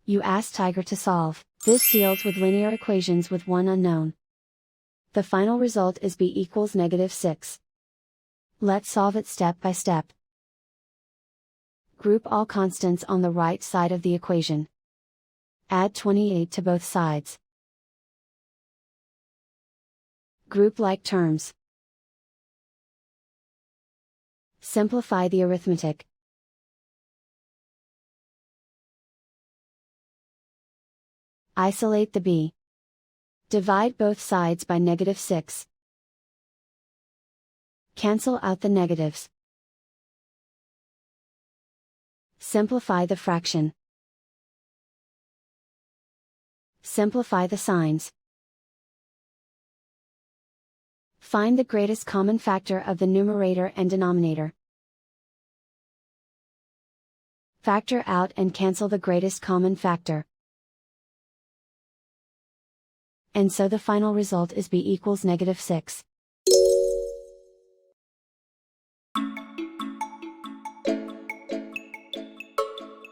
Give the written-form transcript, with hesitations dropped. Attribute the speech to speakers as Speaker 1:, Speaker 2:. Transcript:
Speaker 1: You ask Tiger to solve. This deals with linear equations with one unknown. The final result is b equals -6. Let's solve it step by step. Group all constants on the right side of the equation. Add 28 to both sides. Group like terms. Simplify the arithmetic. Isolate the b. Divide both sides by -6. Cancel out the negatives. Simplify the fraction. Simplify the signs. Find the greatest common factor of the numerator and denominator. Factor out and cancel the greatest common factor. And so the final result is b equals -6.